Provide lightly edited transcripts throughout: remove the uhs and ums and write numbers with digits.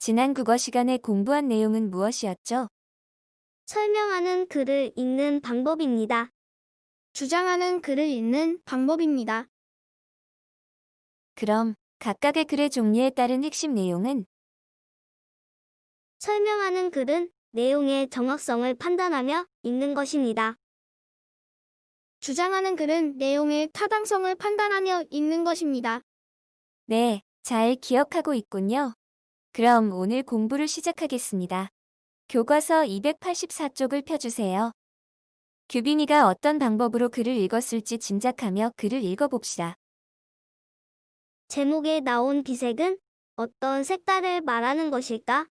지난 국어 시간에 공부한 내용은 무엇이었죠? 설명하는 글을 읽는 방법입니다. 주장하는 글을 읽는 방법입니다. 그럼 각각의 글의 종류에 따른 핵심 내용은 설명하는 글은 내용의 정확성을 판단하며 읽는 것입니다. 주장하는 글은 내용의 타당성을 판단하며 읽는 것입니다. 네, 잘 기억하고 있군요. 그럼 오늘 공부를 시작하겠습니다. 교과서 284쪽을 펴주세요. 규빈이가 어떤 방법으로 글을 읽었을지 짐작하며 글을 읽어봅시다. 제목에 나온 비색은 어떤 색깔을 말하는 것일까?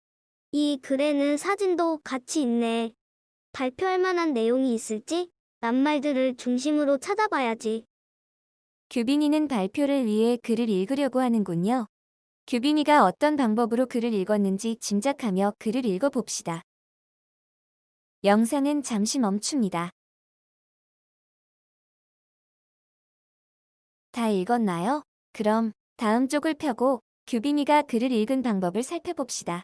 이 글에는 사진도 같이 있네. 발표할 만한 내용이 있을지 낱말들을 중심으로 찾아봐야지. 규빈이는 발표를 위해 글을 읽으려고 하는군요. 규빈이가 어떤 방법으로 글을 읽었는지 짐작하며 글을 읽어봅시다. 영상은 잠시 멈춥니다. 다 읽었나요? 그럼 다음 쪽을 펴고 규빈이가 글을 읽은 방법을 살펴봅시다.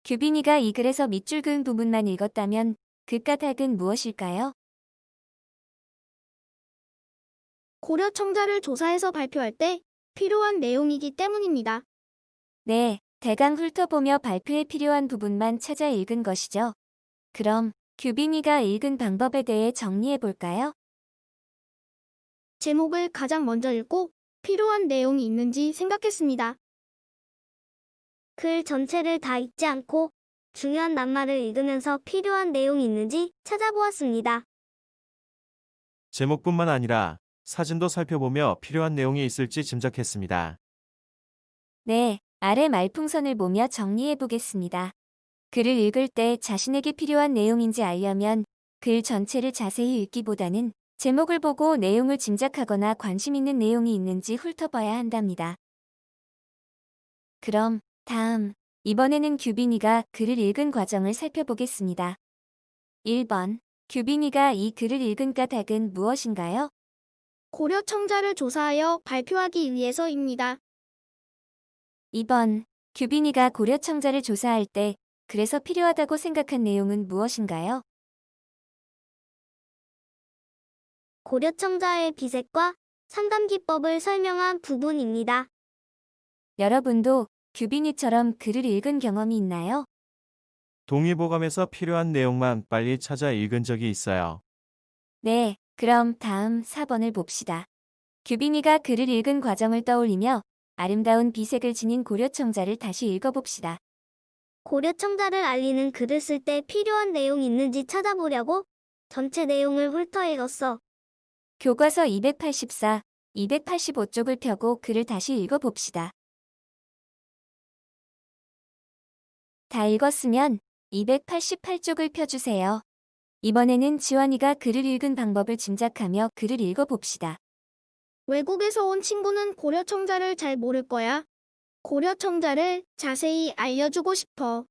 규빈이가 이 글에서 밑줄 그은 부분만 읽었다면 그 까닭은 무엇일까요? 고려 청자를 조사해서 발표할 때 필요한 내용이기 때문입니다. 네, 대강 훑어보며 발표에 필요한 부분만 찾아 읽은 것이죠. 그럼 규빈이가 읽은 방법에 대해 정리해볼까요? 제목을 가장 먼저 읽고 필요한 내용이 있는지 생각했습니다. 글 전체를 다 읽지 않고 중요한 낱말을 읽으면서 필요한 내용이 있는지 찾아보았습니다. 제목뿐만 아니라 사진도 살펴보며 필요한 내용이 있을지 짐작했습니다. 네, 아래 말풍선을 보며 정리해보겠습니다. 글을 읽을 때 자신에게 필요한 내용인지 알려면 글 전체를 자세히 읽기보다는 제목을 보고 내용을 짐작하거나 관심 있는 내용이 있는지 훑어봐야 한답니다. 그럼 다음, 이번에는 규빈이가 글을 읽은 과정을 살펴보겠습니다. 1번, 규빈이가 이 글을 읽은 까닭은 무엇인가요? 고려 청자를 조사하여 발표하기 위해서입니다. 2번, 규빈이가 고려청자를 조사할 때 그래서 필요하다고 생각한 내용은 무엇인가요? 고려청자의 비색과 상감기법을 설명한 부분입니다. 여러분도 규빈이처럼 글을 읽은 경험이 있나요? 동의보감에서 필요한 내용만 빨리 찾아 읽은 적이 있어요. 네, 그럼 다음 4번을 봅시다. 규빈이가 글을 읽은 과정을 떠올리며 아름다운 비색을 지닌 고려청자를 다시 읽어봅시다. 고려청자를 알리는 글을 쓸 때 필요한 내용이 있는지 찾아보려고 전체 내용을 훑어 읽었어. 교과서 284, 285쪽을 펴고 글을 다시 읽어봅시다. 다 읽었으면 288쪽을 펴주세요. 이번에는 지환이가 글을 읽은 방법을 짐작하며 글을 읽어봅시다. 외국에서 온 친구는 고려 청자를 잘 모를 거야. 고려 청자를 자세히 알려주고 싶어.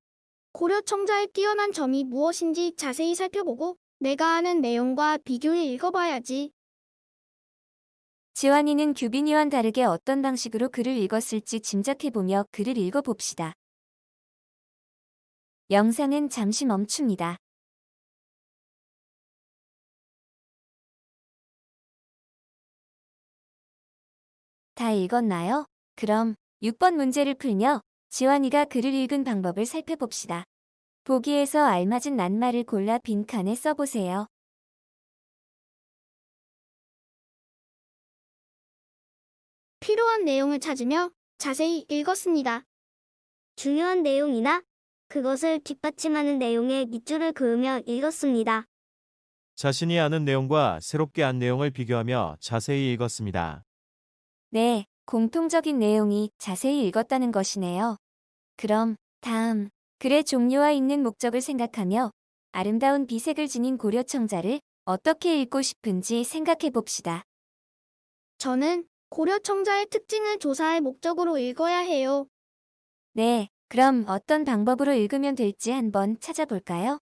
고려 청자의 뛰어난 점이 무엇인지 자세히 살펴보고 내가 아는 내용과 비교해 읽어봐야지. 지환이는 규빈이와는 다르게 어떤 방식으로 글을 읽었을지 짐작해보며 글을 읽어봅시다. 영상은 잠시 멈춥니다. 다 읽었나요? 그럼 6번 문제를 풀며 지환이가 글을 읽은 방법을 살펴봅시다. 보기에서 알맞은 낱말을 골라 빈칸에 써보세요. 필요한 내용을 찾으며 자세히 읽었습니다. 중요한 내용이나 그것을 뒷받침하는 내용의 밑줄을 그으며 읽었습니다. 자신이 아는 내용과 새롭게 안 내용을 비교하며 자세히 읽었습니다. 네, 공통적인 내용이 자세히 읽었다는 것이네요. 그럼 다음, 글의 종류와 읽는 목적을 생각하며 아름다운 비색을 지닌 고려청자를 어떻게 읽고 싶은지 생각해 봅시다. 저는 고려 청자의 특징을 조사할 목적으로 읽어야 해요. 네, 그럼 어떤 방법으로 읽으면 될지 한번 찾아볼까요?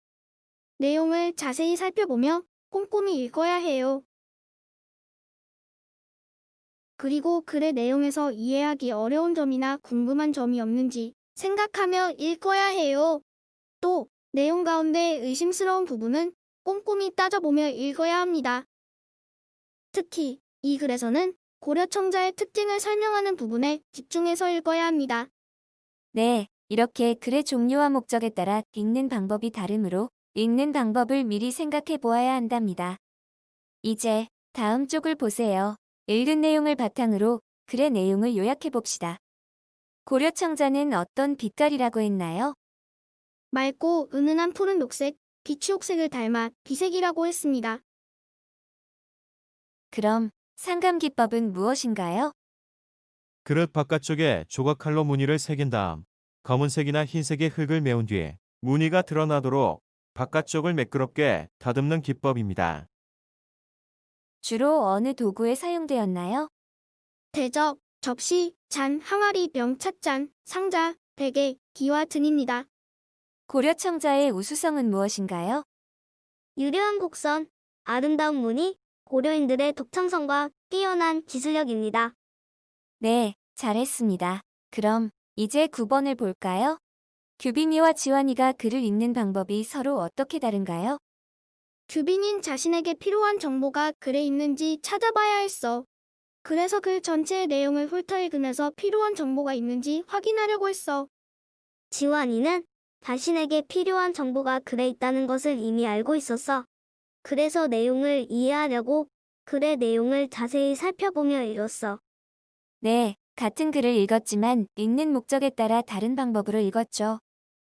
내용을 자세히 살펴보며 꼼꼼히 읽어야 해요. 그리고 글의 내용에서 이해하기 어려운 점이나 궁금한 점이 없는지 생각하며 읽어야 해요. 또 내용 가운데 의심스러운 부분은 꼼꼼히 따져보며 읽어야 합니다. 특히 이 글에서는 고려청자의 특징을 설명하는 부분에 집중해서 읽어야 합니다. 네, 이렇게 글의 종류와 목적에 따라 읽는 방법이 다르므로 읽는 방법을 미리 생각해 보아야 한답니다. 이제 다음 쪽을 보세요. 읽은 내용을 바탕으로 글의 내용을 요약해 봅시다. 고려청자는 어떤 빛깔이라고 했나요? 맑고 은은한 푸른 녹색, 비추옥색을 닮아 비색이라고 했습니다. 그럼 상감기법은 무엇인가요? 그릇 바깥쪽에 조각칼로 무늬를 새긴 다음 검은색이나 흰색의 흙을 메운 뒤에 무늬가 드러나도록 바깥쪽을 매끄럽게 다듬는 기법입니다. 주로 어느 도구에 사용되었나요? 대접, 접시, 잔, 항아리, 병, 찻잔, 상자, 베개, 기와 등입니다. 고려청자의 우수성은 무엇인가요? 유려한 곡선, 아름다운 무늬, 고려인들의 독창성과 뛰어난 기술력입니다. 네, 잘했습니다. 그럼 이제 9번을 볼까요? 규빈이와 지환이가 글을 읽는 방법이 서로 어떻게 다른가요? 규빈인 자신에게 필요한 정보가 글에 있는지 찾아봐야 했어. 그래서 글 전체의 내용을 훑어 읽으면서 필요한 정보가 있는지 확인하려고 했어. 지환이는 자신에게 필요한 정보가 글에 있다는 것을 이미 알고 있었어. 그래서 내용을 이해하려고 글의 내용을 자세히 살펴보며 읽었어. 네, 같은 글을 읽었지만 읽는 목적에 따라 다른 방법으로 읽었죠.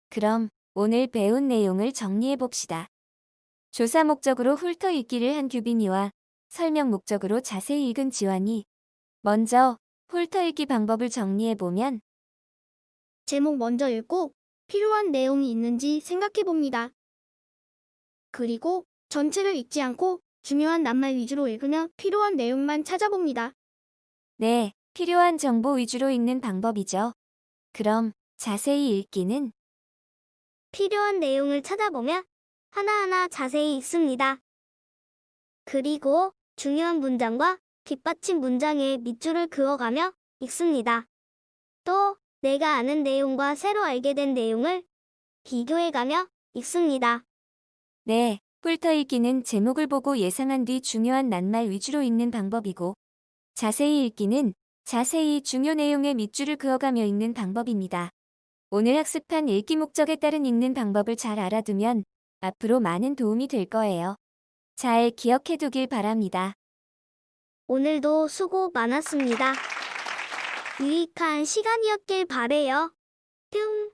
그럼 오늘 배운 내용을 정리해 봅시다. 조사 목적으로 훑어 읽기를 한 규빈이와 설명 목적으로 자세히 읽은 지환이. 먼저 훑어 읽기 방법을 정리해 보면 제목 먼저 읽고 필요한 내용이 있는지 생각해 봅니다. 그리고 전체를 읽지 않고 중요한 낱말 위주로 읽으며 필요한 내용만 찾아봅니다. 네, 필요한 정보 위주로 읽는 방법이죠. 그럼 자세히 읽기는 필요한 내용을 찾아보며 하나하나 자세히 읽습니다. 그리고 중요한 문장과 뒷받침 문장에 밑줄을 그어가며 읽습니다. 또 내가 아는 내용과 새로 알게 된 내용을 비교해가며 읽습니다. 네, 훑어 읽기는 제목을 보고 예상한 뒤 중요한 낱말 위주로 읽는 방법이고 자세히 읽기는 자세히 중요 내용의 밑줄을 그어가며 읽는 방법입니다. 오늘 학습한 읽기 목적에 따른 읽는 방법을 잘 알아두면 앞으로 많은 도움이 될 거예요. 잘 기억해 두길 바랍니다. 오늘도 수고 많았습니다. 유익한 시간이었길 바래요. 뿅!